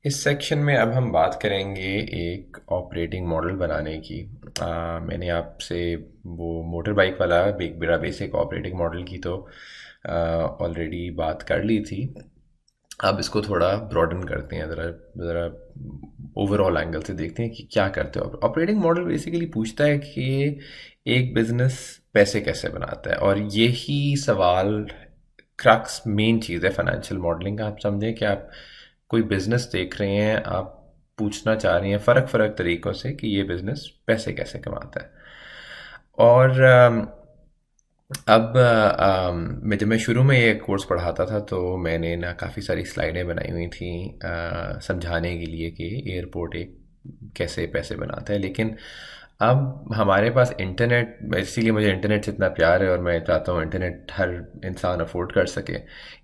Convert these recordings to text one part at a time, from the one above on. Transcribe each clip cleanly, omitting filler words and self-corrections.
इस सेक्शन में अब हम बात करेंगे एक ऑपरेटिंग मॉडल बनाने की। मैंने आपसे वो मोटर बाइक वाला एक बड़ा बेसिक ऑपरेटिंग मॉडल की तो ऑलरेडी बात कर ली थी। अब इसको थोड़ा ब्रॉडन करते हैं, ज़रा ज़रा ओवरऑल एंगल से देखते हैं कि क्या करते हो। ऑपरेटिंग मॉडल बेसिकली पूछता है कि एक बिजनेस पैसे कैसे बनाता है, और यही सवाल क्रक्स मेन चीज़ है फाइनेंशियल मॉडलिंग का। आप समझें कि आप कोई बिजनेस देख रहे हैं, आप पूछना चाह रहे हैं फ़र्क फ़र्क तरीक़ों से कि ये बिजनेस पैसे कैसे कमाता है। और अब मैं जब मैं शुरू में ये कोर्स पढ़ाता था तो मैंने ना काफ़ी सारी स्लाइडें बनाई हुई थी समझाने के लिए कि एयरपोर्ट एक कैसे पैसे बनाता है। लेकिन अब हमारे पास इंटरनेट, इसीलिए मुझे इंटरनेट से इतना प्यार है और मैं चाहता हूँ इंटरनेट हर इंसान अफोर्ड कर सके।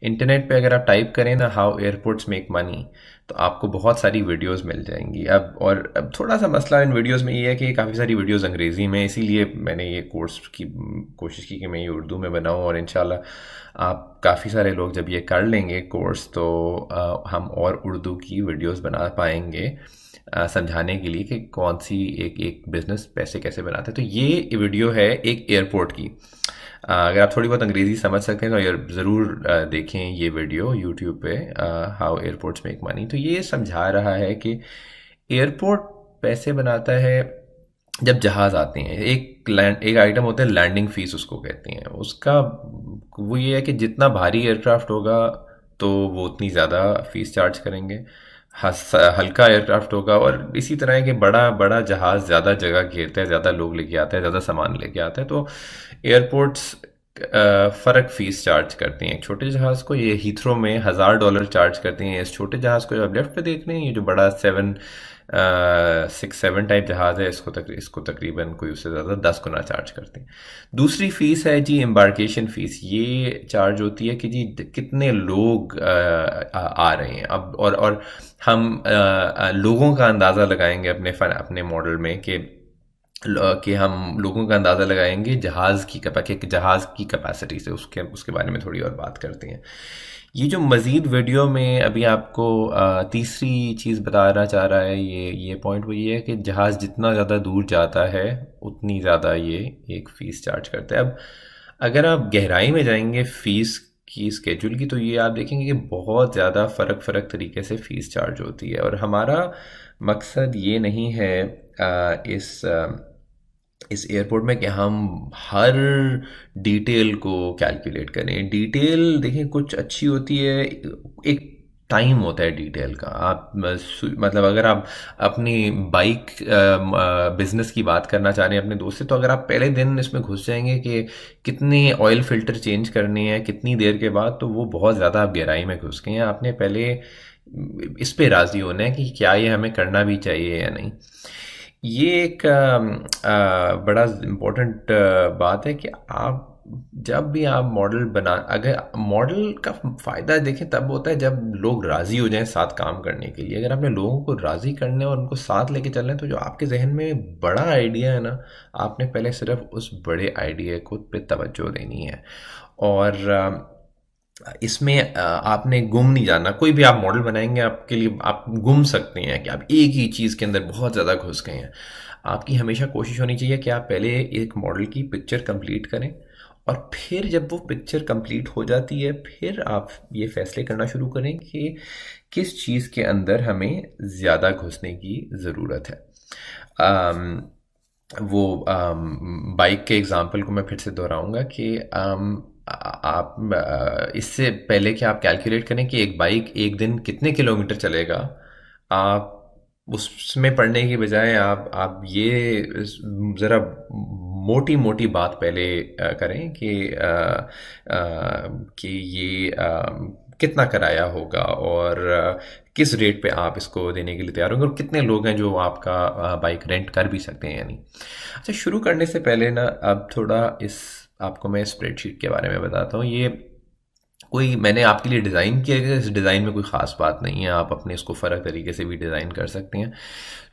इंटरनेट पे अगर आप टाइप करें ना हाउ एयरपोर्ट्स मेक मनी, तो आपको बहुत सारी वीडियोस मिल जाएंगी। अब थोड़ा सा मसला इन वीडियोस में ये है कि काफ़ी सारी वीडियोस अंग्रेज़ी में, इसीलिए मैंने ये कोर्स की कोशिश की कि मैं ये उर्दू में बनाऊं। और इंशाल्लाह आप काफ़ी सारे लोग जब ये कर लेंगे कोर्स तो हम और उर्दू की वीडियोस बना पाएंगे समझाने के लिए कि कौन सी एक एक बिज़नेस पैसे कैसे बनाता है। तो ये वीडियो है एक एयरपोर्ट की। अगर आप थोड़ी बहुत अंग्रेज़ी समझ सकते हैं तो ज़रूर देखें ये वीडियो यूट्यूब पे, हाउ एयरपोर्ट्स मेक मनी। तो ये समझा रहा है कि एयरपोर्ट पैसे बनाता है जब जहाज़ आते हैं। एक आइटम होता है लैंडिंग फ़ीस, उसको कहते हैं। उसका वो ये है कि जितना भारी एयरक्राफ्ट होगा तो वो उतनी ज़्यादा फ़ीस चार्ज करेंगे। हल्का एयरक्राफ्ट होगा, और इसी तरह है कि बड़ा बड़ा जहाज़ ज़्यादा जगह घेरता है, ज़्यादा लोग लेके आता है, ज़्यादा सामान लेके आता है, तो एयरपोर्ट्स फ़र्क फ़ीस चार्ज करती हैं। एक छोटे जहाज़ को ये हीथ्रो में $1000 चार्ज करती हैं। इस छोटे जहाज़ को जो आप लेफ्ट पे देख रहे हैं, ये जो बड़ा 6-7 टाइप जहाज़ है, इसको तकरीबन कोई उससे ज़्यादा 10 गुना चार्ज करते हैं। दूसरी फ़ीस है जी एम्बार्केशन फ़ीस। ये चार्ज होती है कि जी कितने लोग आ रहे हैं। अब और हम लोगों का अंदाज़ा लगाएंगे अपने मॉडल में कि हम लोगों का अंदाज़ा लगाएंगे जहाज़ की कैपेसिटी से। उसके उसके बारे में थोड़ी और बात करते हैं। ये जो मज़ीद वीडियो में अभी आपको तीसरी चीज़ बताना चाह रहा है, ये पॉइंट वो ये है कि जहाज़ जितना ज़्यादा दूर जाता है उतनी ज़्यादा ये एक फ़ीस चार्ज करता है। अब अगर आप गहराई में जाएंगे फ़ीस की स्केड्यूल की, तो ये आप देखेंगे कि बहुत ज़्यादा फ़र्क फ़र्क तरीके से फ़ीस चार्ज होती है। और हमारा मकसद ये नहीं है इस एयरपोर्ट में कि हम हर डिटेल को कैलकुलेट करें। डिटेल देखिए कुछ अच्छी होती है, एक टाइम होता है डिटेल का। आप मतलब अगर आप अपनी बाइक बिजनेस की बात करना चाह रहे हैं अपने दोस्त से, तो अगर आप पहले दिन इसमें घुस जाएंगे कि कितने ऑयल फिल्टर चेंज करने हैं कितनी देर के बाद, तो वो बहुत ज़्यादा आप गहराई में घुस गए हैं। आपने पहले इस पे राज़ी होना है कि क्या ये हमें करना भी चाहिए या नहीं। ये एक बड़ा इम्पोर्टेंट बात है कि आप जब भी आप मॉडल बना, अगर मॉडल का फ़ायदा देखें तब होता है जब लोग राज़ी हो जाएं साथ काम करने के लिए। अगर आपने लोगों को राज़ी करने और उनको साथ लेके चलना है, तो जो आपके जहन में बड़ा आइडिया है ना, आपने पहले सिर्फ उस बड़े आइडिया को पे तवज्जो देनी है। और इसमें आपने गुम नहीं जाना। कोई भी आप मॉडल बनाएंगे आपके लिए आप गुम सकते हैं कि आप एक ही चीज़ के अंदर बहुत ज़्यादा घुस गए हैं। आपकी हमेशा कोशिश होनी चाहिए कि आप पहले एक मॉडल की पिक्चर कंप्लीट करें, और फिर जब वो पिक्चर कंप्लीट हो जाती है फिर आप ये फैसले करना शुरू करें कि किस चीज़ के अंदर हमें ज़्यादा घुसने की ज़रूरत है। अम, वो बाइक के एग्जांपल को मैं फिर से दोहराऊंगा कि आप इससे पहले कि आप कैलकुलेट करें कि एक बाइक एक दिन कितने किलोमीटर चलेगा, आप उसमें पढ़ने की बजाय आप ये ज़रा मोटी मोटी बात पहले करें कि ये कितना किराया होगा, और किस रेट पे आप इसको देने के लिए तैयार होंगे, और कितने लोग हैं जो आपका बाइक रेंट कर भी सकते हैं या नहीं। अच्छा, शुरू करने से पहले ना अब थोड़ा इस आपको मैं स्प्रेडशीट के बारे में बताता हूँ। ये कोई मैंने आपके लिए डिज़ाइन किया है, इस डिज़ाइन में कोई ख़ास बात नहीं है, आप अपने इसको फ़र्क तरीके से भी डिज़ाइन कर सकते हैं।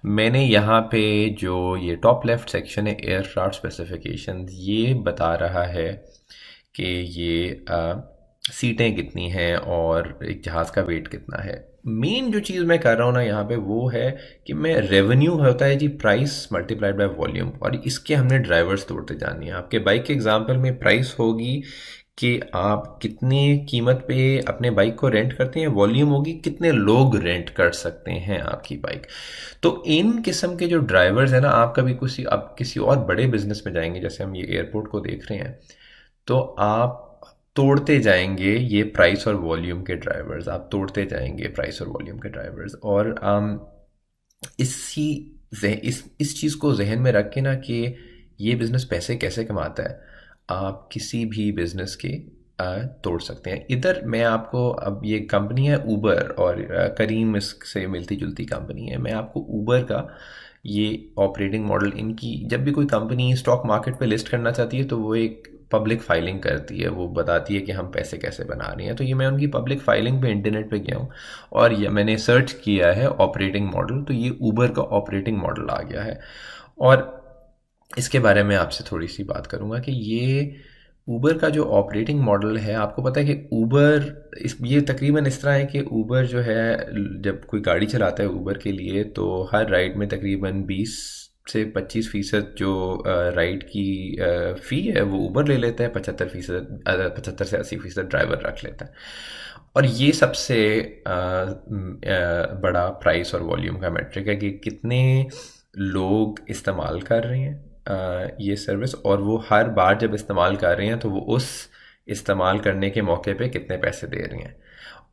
मैंने यहाँ पे जो ये टॉप लेफ्ट सेक्शन है एयरक्राफ्ट स्पेसिफिकेशन, ये बता रहा है कि ये सीटें कितनी हैं और एक जहाज़ का वेट कितना है। मेन जो चीज़ मैं कर रहा हूँ ना यहाँ पे वो है कि मैं रेवेन्यू होता है जी प्राइस मल्टीप्लाइड बाय वॉल्यूम, और इसके हमने ड्राइवर्स तोड़ते जानी है। आपके बाइक के एग्जांपल में प्राइस होगी कि आप कितनी कीमत पे अपने बाइक को रेंट करते हैं, वॉल्यूम होगी कितने लोग रेंट कर सकते हैं आपकी बाइक। तो इन किस्म के जो ड्राइवर्स हैं ना, आप कभी किसी और बड़े बिजनेस में जाएंगे, जैसे हम ये एयरपोर्ट को देख रहे हैं, तो आप तोड़ते जाएंगे ये प्राइस और वॉल्यूम के ड्राइवर्स, आप तोड़ते जाएंगे प्राइस और वॉल्यूम के ड्राइवर्स। और इसी इस चीज़ को जहन में रख के ना कि ये बिज़नेस पैसे कैसे कमाता है, आप किसी भी बिज़नेस के तोड़ सकते हैं। इधर मैं आपको, अब ये कंपनी है ऊबर, और करीम इससे मिलती जुलती कंपनी है। मैं आपको ऊबर का ये ऑपरेटिंग मॉडल, इनकी जब भी कोई कंपनी स्टॉक मार्केट पे लिस्ट करना चाहती है तो वो एक पब्लिक फाइलिंग करती है, वो बताती है कि हम पैसे कैसे बना रही हैं। तो ये मैं उनकी पब्लिक फाइलिंग पे इंटरनेट पे गया हूँ और ये मैंने सर्च किया है ऑपरेटिंग मॉडल, तो ये ऊबर का ऑपरेटिंग मॉडल आ गया है। और इसके बारे में आपसे थोड़ी सी बात करूँगा कि ये ऊबर का जो ऑपरेटिंग मॉडल है, आपको पता है कि ऊबर ये तकरीबन इस तरह है कि ऊबर जो है, जब कोई गाड़ी चलाता है ऊबर के लिए, तो हर राइड में तकरीबन 20 से 25% जो राइड की फ़ी है वो ऊबर ले लेता है, 75 से 80% ड्राइवर रख लेता है। और ये सबसे बड़ा प्राइस और वॉल्यूम का मेट्रिक है कि कितने लोग इस्तेमाल कर रहे हैं ये सर्विस, और वो हर बार जब इस्तेमाल कर रहे हैं तो वो उस इस्तेमाल करने के मौके पे कितने पैसे दे रहे हैं।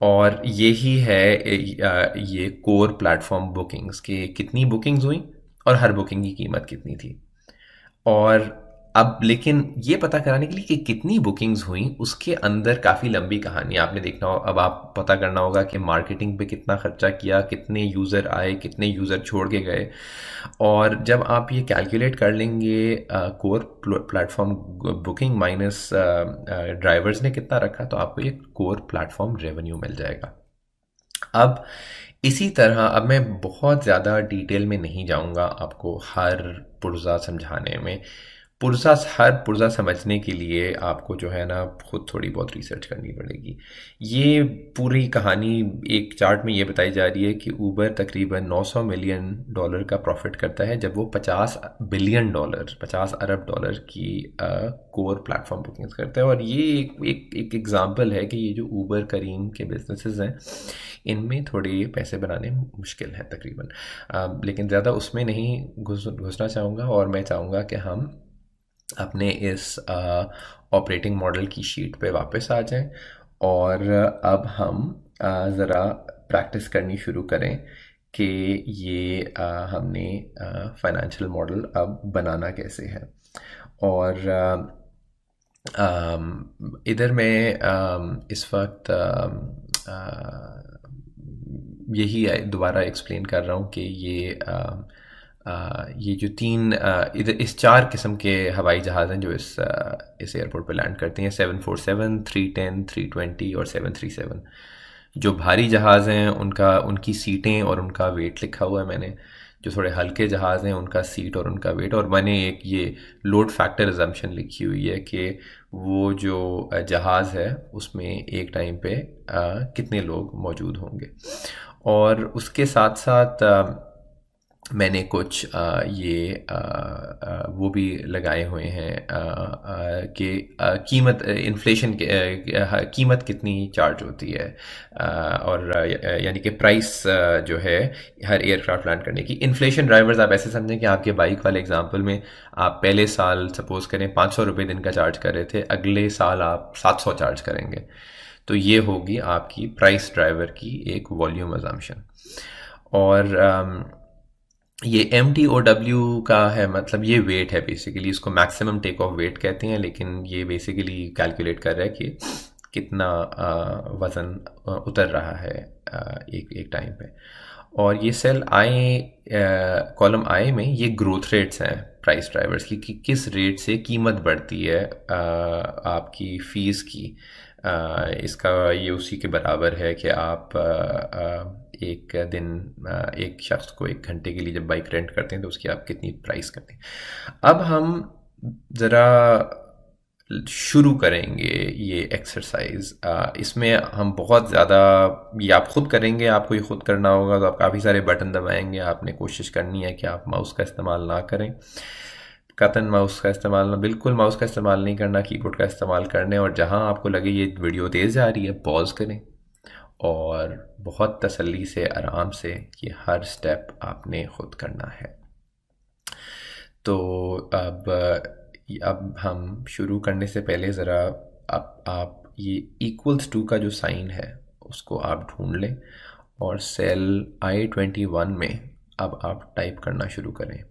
और यही है ये कोर प्लेटफॉर्म बुकिंग्स, कि कितनी बुकिंग्स हुई और हर बुकिंग की कीमत कितनी थी। और अब लेकिन ये पता कराने के लिए कि कितनी बुकिंग्स हुई, उसके अंदर काफ़ी लंबी कहानी आपने देखना हो। अब आप पता करना होगा कि मार्केटिंग पे कितना खर्चा किया, कितने यूज़र आए, कितने यूज़र छोड़ के गए। और जब आप ये कैलकुलेट कर लेंगे core platform booking minus drivers ने कितना रखा, तो आपको ये कोर प्लेटफॉर्म रेवेन्यू मिल जाएगा। अब इसी तरह, अब मैं बहुत ज़्यादा डिटेल में नहीं जाऊंगा आपको हर पुर्जा समझाने में। हर पुर्जा समझने के लिए आपको जो है ना खुद थोड़ी बहुत रिसर्च करनी पड़ेगी। ये पूरी कहानी एक चार्ट में ये बताई जा रही है कि ऊबर तकरीबन 900 मिलियन डॉलर का प्रॉफिट करता है जब वो 50 बिलियन डॉलर, 50 अरब डॉलर की कोर प्लेटफॉर्म बुकिंग्स करता है। और ये एक एग्जांपल है कि ये जो ऊबर करीम के बिजनेसेस हैं, इनमें थोड़े पैसे बनाने मुश्किल हैं तकरीबन। लेकिन ज़्यादा उसमें नहीं घुसना चाहूँगा, और मैं चाहूँगा कि हम अपने इस ऑपरेटिंग मॉडल की शीट पे वापस आ जाएं, और अब हम ज़रा प्रैक्टिस करनी शुरू करें कि ये हमने फाइनेंशियल मॉडल अब बनाना कैसे है। और इधर मैं इस वक्त यही दोबारा एक्सप्लेन कर रहा हूँ कि ये जो इधर इस 4 किस्म के हवाई जहाज़ हैं जो इस एयरपोर्ट पे लैंड करते हैं: 747, 310, 320 और 737। जो भारी जहाज़ हैं उनकी सीटें और उनका वेट लिखा हुआ है मैंने। जो थोड़े हल्के जहाज़ हैं उनका सीट और उनका वेट, और मैंने एक ये लोड फैक्टर अजम्पशन लिखी हुई है कि वो जो जहाज़ है उसमें एक टाइम पे कितने लोग मौजूद होंगे। और उसके साथ साथ मैंने कुछ वो भी लगाए हुए हैं कि कीमत, इन्फ्लेशन कीमत कितनी चार्ज होती है, और यानी कि प्राइस जो है हर एयरक्राफ्ट लैंड करने की। इन्फ्लेशन ड्राइवर्स आप ऐसे समझें कि आपके बाइक वाले एग्जांपल में आप पहले साल सपोज करें 500 रुपये दिन का चार्ज कर रहे थे, अगले साल आप 700 चार्ज करेंगे। तो ये होगी आपकी प्राइस ड्राइवर की एक वॉल्यूम अजम्पशन। और ये MTOW का है, मतलब ये वेट है बेसिकली, इसको मैक्सिमम टेक ऑफ वेट कहते हैं, लेकिन ये बेसिकली कैलकुलेट कर रहा है कि कितना वज़न उतर रहा है एक टाइम पे। और ये सेल आई, कॉलम आई में ये ग्रोथ रेट्स हैं प्राइस ड्राइवर्स की, कि किस रेट से कीमत बढ़ती है आपकी फ़ीस की। इसका ये उसी के बराबर है कि आप एक दिन एक शख्स को 1 घंटे के लिए जब बाइक रेंट करते हैं तो उसकी आप कितनी प्राइस करते हैं। अब हम ज़रा शुरू करेंगे ये एक्सरसाइज। इसमें हम बहुत ज़्यादा, ये आप खुद करेंगे, आपको ये खुद करना होगा, तो आप काफ़ी सारे बटन दबाएंगे। आपने कोशिश करनी है कि आप माउस का इस्तेमाल ना करें, कतन माउस का इस्तेमाल ना, बिल्कुल माउस का इस्तेमाल नहीं करना, कीबोर्ड का इस्तेमाल करने। और जहाँ आपको लगे ये वीडियो तेज़ जा रही है, पॉज करें और बहुत तसल्ली से, आराम से ये हर स्टेप आपने खुद करना है। तो अब हम शुरू करने से पहले ज़रा आप ये इक्वल्स टू का जो साइन है उसको आप ढूंढ लें और सेल I-21 में अब आप टाइप करना शुरू करें।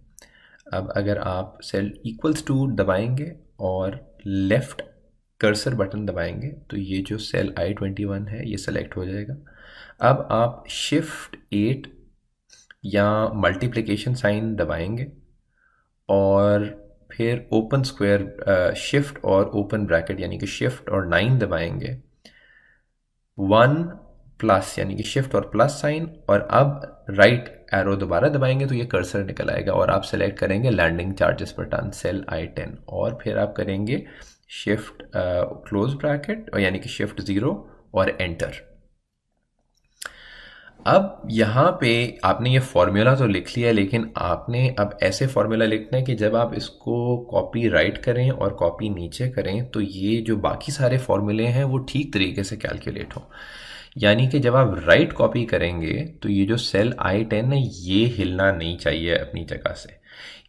अब अगर आप सेल इक्वल्स टू दबाएंगे और लेफ़्ट कर्सर बटन दबाएंगे तो ये जो सेल I-21 है ये सेलेक्ट हो जाएगा। अब आप शिफ्ट 8 या मल्टीप्लिकेशन साइन दबाएंगे और फिर ओपन स्क्वायर, शिफ्ट और ओपन ब्रैकेट यानी कि शिफ्ट और 9 दबाएंगे, 1 प्लस यानी कि शिफ्ट और प्लस साइन, और अब राइट एरो दोबारा दबाएंगे तो ये कर्सर निकल आएगा और आप सेलेक्ट करेंगे लैंडिंग चार्जेस पर टन सेल I-10 और फिर आप करेंगे शिफ्ट क्लोज ब्रैकेट और यानी कि शिफ्ट 0 और एंटर। अब यहाँ पे आपने ये फॉर्मूला तो लिख लिया, लेकिन आपने अब ऐसे फॉर्मूला लिखना है कि जब आप इसको कॉपी राइट करें और कॉपी नीचे करें तो ये जो बाकी सारे फॉर्मूले हैं वो ठीक तरीके से कैलकुलेट हो। यानी कि जब आप राइट कॉपी करेंगे तो ये जो सेल I-10 है ये हिलना नहीं चाहिए अपनी जगह से।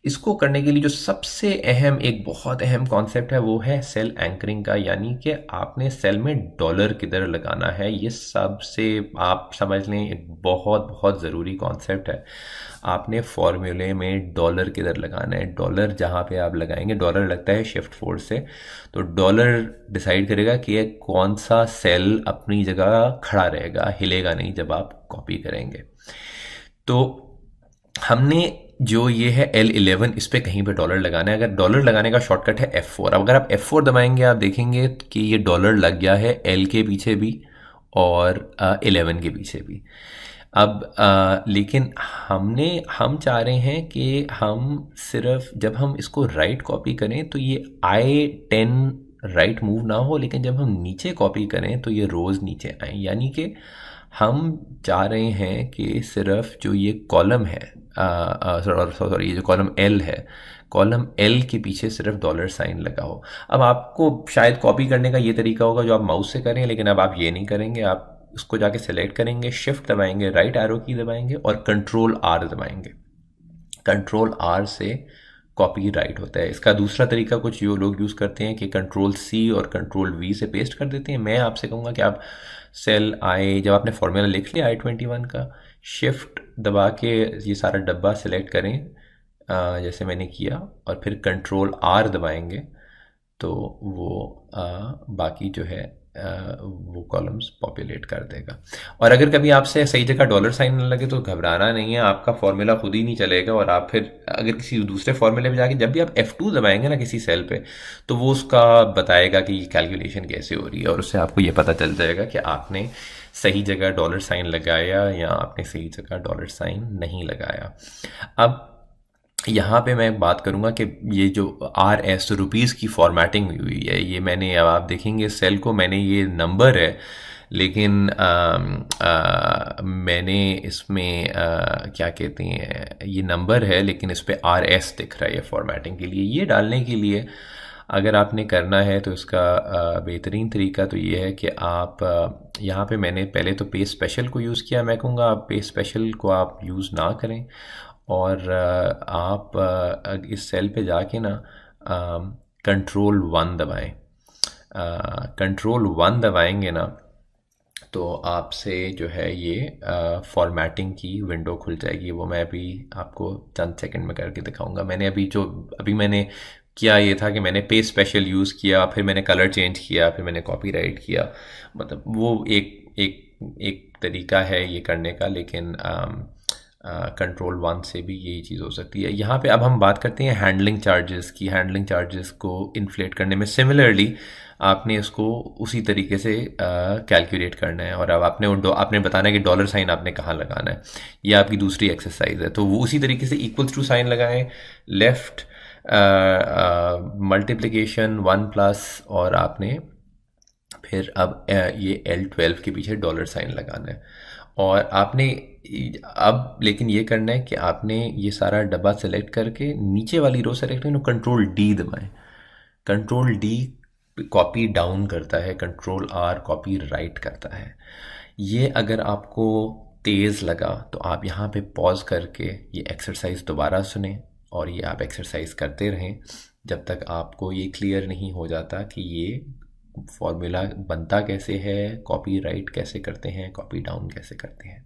इसको करने के लिए जो सबसे अहम, एक बहुत अहम कॉन्सेप्ट है वो है सेल एंकरिंग का, यानी कि आपने सेल में डॉलर किधर लगाना है। ये सबसे, आप समझ लें, एक बहुत बहुत ज़रूरी कॉन्सेप्ट है। आपने फॉर्मूले में डॉलर किधर लगाना है। डॉलर जहाँ पे आप लगाएंगे, डॉलर लगता है शिफ्ट 4 से, तो डॉलर डिसाइड करेगा कि ये कौन सा सेल अपनी जगह खड़ा रहेगा, हिलेगा नहीं जब आप कॉपी करेंगे। तो हमने जो ये है L11, इस पर कहीं पे डॉलर लगाना है। अगर डॉलर लगाने का शॉर्टकट है F4। अब अगर आप F4 दबाएंगे आप देखेंगे कि ये डॉलर लग गया है L के पीछे भी और 11 के पीछे भी। अब लेकिन हम चाह रहे हैं कि हम सिर्फ जब हम इसको राइट कॉपी करें तो ये I-10 राइट मूव ना हो, लेकिन जब हम नीचे कॉपी करें तो ये रोज़ नीचे आए। यानी कि हम चाह रहे हैं कि सिर्फ जो ये कॉलम है, सॉरी, ये जो कॉलम L है, कॉलम L के पीछे सिर्फ डॉलर साइन लगा हो। अब आपको शायद कॉपी करने का ये तरीका होगा जो आप माउस से करें, लेकिन अब आप ये नहीं करेंगे। आप उसको जाके सेलेक्ट करेंगे, शिफ्ट दबाएंगे, राइट एरो की दबाएंगे और कंट्रोल R दबाएंगे। कंट्रोल R से कॉपी राइट होता है। इसका दूसरा तरीका कुछ जो लोग यूज़ करते हैं कि कंट्रोल C और कंट्रोल V से पेस्ट कर देते हैं। मैं आपसे कहूँगा कि आप सेल जब आपने फॉर्मूला लिख लिया I-21 का, शिफ्ट दबा के ये सारा डब्बा सेलेक्ट करें, जैसे मैंने किया, और फिर कंट्रोल R दबाएंगे तो वो बाकी जो है वो कॉलम्स पॉपुलेट कर देगा। और अगर कभी आपसे सही जगह डॉलर साइन न लगे तो घबराना नहीं है, आपका फॉर्मूला खुद ही नहीं चलेगा और आप फिर अगर किसी दूसरे फॉर्मूले पे जाके जब भी आप F2 दबाएंगे ना किसी सेल पे, तो वो उसका बताएगा कि कैलकुलेशन कैसे हो रही है और उससे आपको ये पता चल जाएगा कि आपने सही जगह डॉलर साइन लगाया या आपने सही जगह डॉलर साइन नहीं लगाया। अब यहाँ पे मैं बात करूँगा कि ये जो RS रुपीज़ की फॉर्मेटिंग हुई है, ये मैंने, अब आप देखेंगे सेल को, मैंने ये नंबर है लेकिन मैंने इसमें क्या कहते हैं, ये नंबर है लेकिन इस पर RS दिख रहा है ये फॉर्मेटिंग के लिए। ये डालने के लिए अगर आपने करना है तो इसका बेहतरीन तरीका तो ये है कि आप यहाँ पे, मैंने पहले तो पे स्पेशल को यूज़ किया, मैं कहूँगा आप पे स्पेशल को आप यूज़ ना करें और आप इस सेल पे जाके ना कंट्रोल 1 दबाएं। कंट्रोल 1 दबाएंगे ना तो आपसे जो है ये फॉर्मेटिंग की विंडो खुल जाएगी। वो मैं अभी आपको चंद सेकंड में करके दिखाऊंगा। मैंने अभी मैंने किया ये था कि मैंने पे स्पेशल यूज़ किया, फिर मैंने कलर चेंज किया, फिर मैंने कॉपीराइट किया। मतलब वो एक तरीका है ये करने का, लेकिन कंट्रोल 1 से भी यही चीज़ हो सकती है। यहाँ पे अब हम बात करते हैं हैंडलिंग चार्जेस की। हैंडलिंग चार्जेस को इन्फ्लेट करने में सिमिलरली आपने इसको उसी तरीके से कैलकुलेट करना है और अब आपने बताना है कि डॉलर साइन आपने कहाँ लगाना है। ये आपकी दूसरी एक्सरसाइज है, तो वो उसी तरीके से इक्वल्स टू साइन लगाएं, लेफ़्ट मल्टीप्लिकेशन 1+ और आपने फिर अब ये L12 के पीछे डॉलर साइन लगाना है। और आपने अब लेकिन ये करना है कि आपने ये सारा डब्बा सेलेक्ट करके नीचे वाली रो सेलेक्ट करके कंट्रोल डी दबाएं। कंट्रोल डी कॉपी डाउन करता है, कंट्रोल आर कॉपी राइट करता है। ये अगर आपको तेज़ लगा तो आप यहाँ पे पॉज करके ये एक्सरसाइज दोबारा सुने और ये आप एक्सरसाइज करते रहें जब तक आपको ये क्लियर नहीं हो जाता कि ये फॉर्मूला बनता कैसे है, कॉपी राइट कैसे करते हैं, कॉपी डाउन कैसे करते हैं।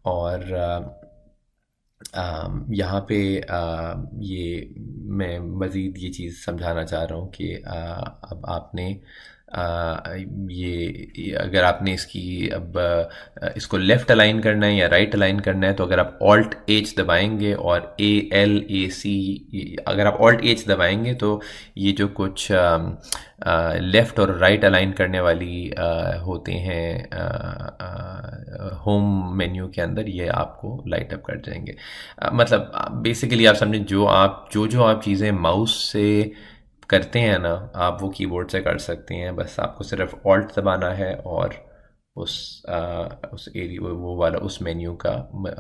और यहाँ पे ये मैं मज़ीद ये चीज़ समझाना चाह रहा हूँ कि अब आपने ये अगर आपने इसकी अब इसको लेफ़्ट अलाइन करना है या राइट अलाइन करना है तो अगर आप ऑल्ट एच दबाएंगे और ALAC, अगर आप ऑल्ट एच दबाएंगे तो ये जो कुछ लेफ़्ट और राइट अलाइन करने वाली होते हैं होम मेन्यू के अंदर, ये आपको लाइट अप कर जाएंगे। मतलब बेसिकली आप समझें जो आप चीज़ें माउस से करते हैं ना, आप वो कीबोर्ड से कर सकते हैं। बस आपको सिर्फ ऑल्ट दबाना है और उस एरिया वो वाला उस मेन्यू का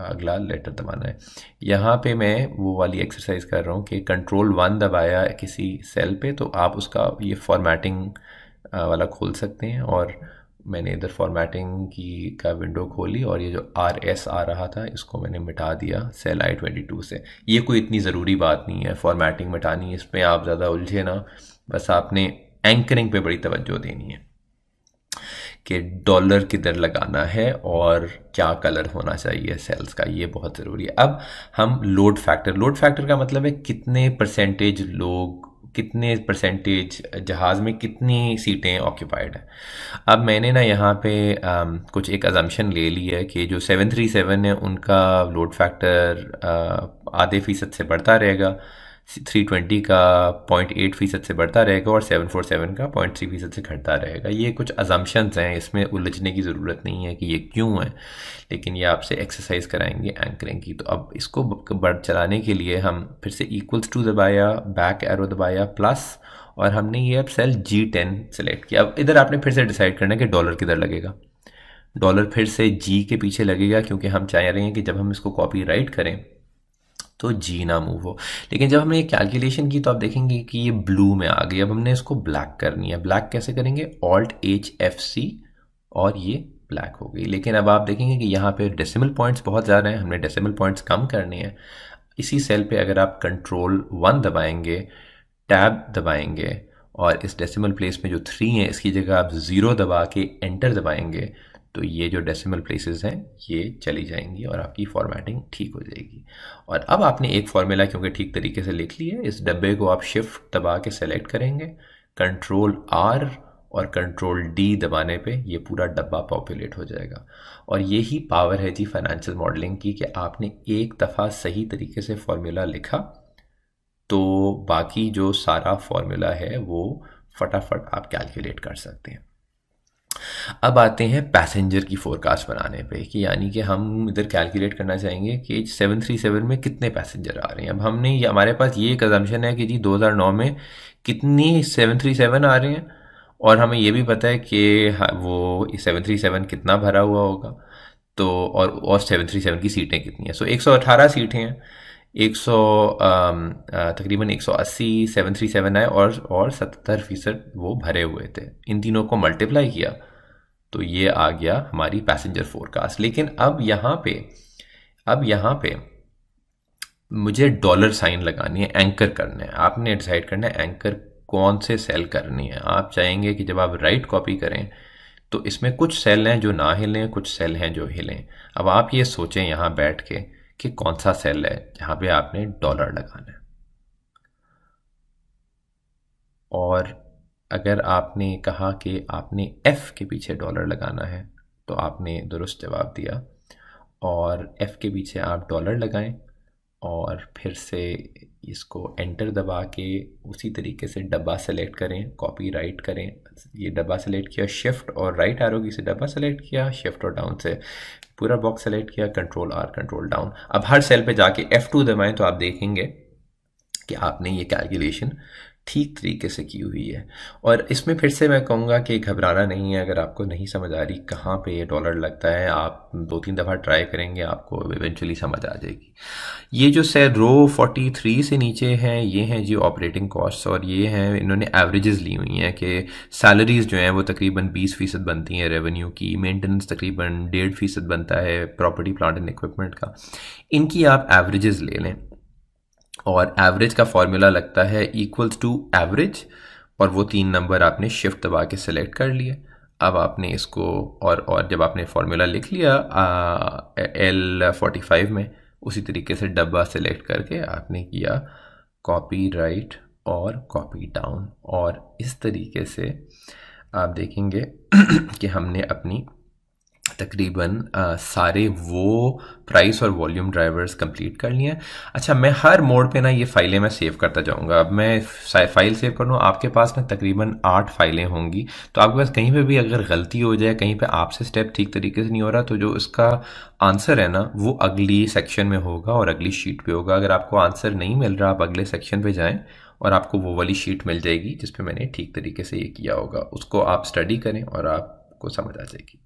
अगला लेटर दबाना है। यहाँ पे मैं वो वाली एक्सरसाइज कर रहा हूँ कि कंट्रोल 1 दबाया किसी सेल पे तो आप उसका ये फॉर्मेटिंग वाला खोल सकते हैं। और मैंने इधर फॉर्मेटिंग की का विंडो खोली और ये जो RS आ रहा था इसको मैंने मिटा दिया सेल I-22 से। ये कोई इतनी ज़रूरी बात नहीं है फॉर्मेटिंग मिटानी, इसमें आप ज़्यादा उलझे ना, बस आपने एंकरिंग पे बड़ी तवज्जो देनी है कि डॉलर किधर लगाना है और क्या कलर होना चाहिए सेल्स का, ये बहुत ज़रूरी है। अब हम लोड फैक्टर का मतलब है कितने परसेंटेज लोग, कितने परसेंटेज जहाज़ में कितनी सीटें ऑक्यूपाइड हैं। अब मैंने ना यहाँ पे कुछ एक अजम्पशन ले ली है कि जो 737 है उनका लोड फैक्टर आधे फ़ीसद से बढ़ता रहेगा, 320 का 0.8% से बढ़ता रहेगा और 747 का 0.3% से घटता रहेगा। ये कुछ अजम्पशंस हैं, इसमें उलझने की ज़रूरत नहीं है कि ये क्यों है, लेकिन ये आपसे एक्सरसाइज कराएंगे एंकरिंग की। तो अब इसको बढ़ चलाने के लिए हम फिर से =2 दबाया, बैक एरो दबाया प्लस, और हमने ये अब सेल G10 सेलेक्ट किया। अब इधर आपने फिर से डिसाइड करना है कि डॉलर किधर लगेगा। डॉलर फिर से G के पीछे लगेगा क्योंकि हम चाह रहे हैं कि जब हम इसको कॉपी राइट करें तो G ना मूव हो। लेकिन जब हमने ये कैलकुलेशन की तो आप देखेंगे कि ये ब्लू में आ गई। अब हमने इसको ब्लैक करनी है। ब्लैक कैसे करेंगे? Alt+H+F+C और ये ब्लैक हो गई। लेकिन अब आप देखेंगे कि यहाँ पे डेसिमल पॉइंट्स बहुत ज़्यादा हैं, हमने डेसिमल पॉइंट्स कम करने हैं। इसी सेल पे अगर आप कंट्रोल 1 दबाएंगे, टैब दबाएंगे और इस डेसिमल प्लेस में जो 3 है इसकी जगह आप 0 दबा के एंटर दबाएंगे तो ये जो डेसिमल प्लेसेस हैं ये चली जाएंगी और आपकी फॉर्मेटिंग ठीक हो जाएगी। और अब आपने एक फार्मूला क्योंकि ठीक तरीके से लिख लिया है, इस डब्बे को आप शिफ्ट दबा के सेलेक्ट करेंगे, कंट्रोल R और कंट्रोल D दबाने पे ये पूरा डब्बा पॉपुलेट हो जाएगा। और यही पावर है जी फाइनेंशियल मॉडलिंग की कि आपने एक दफ़ा सही तरीके से फार्मूला लिखा तो बाकी जो सारा फार्मूला है वो फटाफट आप कैलकुलेट कर सकते हैं। अब आते हैं पैसेंजर की फोरकास्ट बनाने पे कि यानी कि हम इधर कैलकुलेट करना चाहेंगे कि 737 में कितने पैसेंजर आ रहे हैं। अब हमने ये हमारे पास ये एक अजम्पशन है कि जी 2009 में कितनी 737 आ रहे हैं और हमें ये भी पता है कि वो 737 कितना भरा हुआ होगा तो और 737 की सीटें कितनी हैं। सो 118 सीटें हैं, 100 तकरीबन 180 737 आए और 70% वो भरे हुए थे। इन तीनों को मल्टीप्लाई किया तो ये आ गया हमारी पैसेंजर फोरकास्ट। लेकिन अब यहाँ पे मुझे डॉलर साइन लगानी है, एंकर करना है। आपने डिसाइड करना है एंकर कौन से सेल करनी है। आप चाहेंगे कि जब आप राइट कॉपी करें तो इसमें कुछ सेल हैं जो ना हिलें, कुछ सेल हैं जो हिलें। अब आप ये सोचें यहाँ बैठ के कि कौन सा सेल है जहाँ पे आपने डॉलर लगाना है। और अगर आपने कहा कि आपने F के पीछे डॉलर लगाना है तो आपने दुरुस्त जवाब दिया, और F के पीछे आप डॉलर लगाएं और फिर से इसको एंटर दबा के उसी तरीके से डब्बा सेलेक्ट करें, कॉपी राइट करें। ये डब्बा सेलेक्ट किया, शिफ्ट और राइट एरो की से डब्बा सेलेक्ट किया, शिफ्ट और डाउन से पूरा बॉक्स सेलेक्ट किया, कंट्रोल R कंट्रोल डाउन। अब हर सेल पे जाके F2 दबाएं तो आप देखेंगे कि आपने ये कैलकुलेशन ठीक तरीके से की हुई है। और इसमें फिर से मैं कहूँगा कि घबराना नहीं है। अगर आपको नहीं समझ आ रही कहाँ पे ये डॉलर लगता है, आप 2-3 दफ़ा ट्राई करेंगे, आपको इवेंचुअली समझ आ जाएगी। ये जो रो 43 से नीचे हैं, ये हैं जी ऑपरेटिंग कॉस्ट, और ये हैं, इन्होंने एवरेजेस ली हुई हैं कि सैलरीज जो हैं वो तकरीबन 20% बनती हैं रेवेन्यू की, मेंटेनेंस तकरीबन 1.5% बनता है प्रॉपर्टी प्लांट एंड इक्विपमेंट का। इनकी आप एवरेजेस ले लें, और एवरेज का फॉर्मूला लगता है इक्वल्स टू एवरेज, और वो 3 नंबर आपने शिफ्ट दबा के सिलेक्ट कर लिए। अब आपने इसको, और जब आपने फार्मूला लिख लिया L45 में, उसी तरीके से डब्बा सिलेक्ट करके आपने किया कॉपी राइट और कॉपी डाउन, और इस तरीके से आप देखेंगे कि हमने अपनी तकरीबन सारे वो प्राइस और वॉल्यूम ड्राइवर्स कंप्लीट कर लिए हैं। अच्छा, मैं हर मोड पे ना ये फाइलें मैं सेव करता जाऊंगा। अब मैं फाइल सेव कर लूँ, आपके पास ना तकरीबन 8 फाइलें होंगी, तो आपके पास कहीं पे भी अगर गलती हो जाए, कहीं पे आपसे स्टेप ठीक तरीके से नहीं हो रहा, तो जो इसका आंसर है ना वो अगली सेक्शन में होगा और अगली शीट पे होगा। अगर आपको आंसर नहीं मिल रहा, आप अगले सेक्शन पे जाएँ और आपको वो वाली शीट मिल जाएगी जिस पे मैंने ठीक तरीके से ये किया होगा। उसको आप स्टडी करें और आपको समझ आ जाएगी।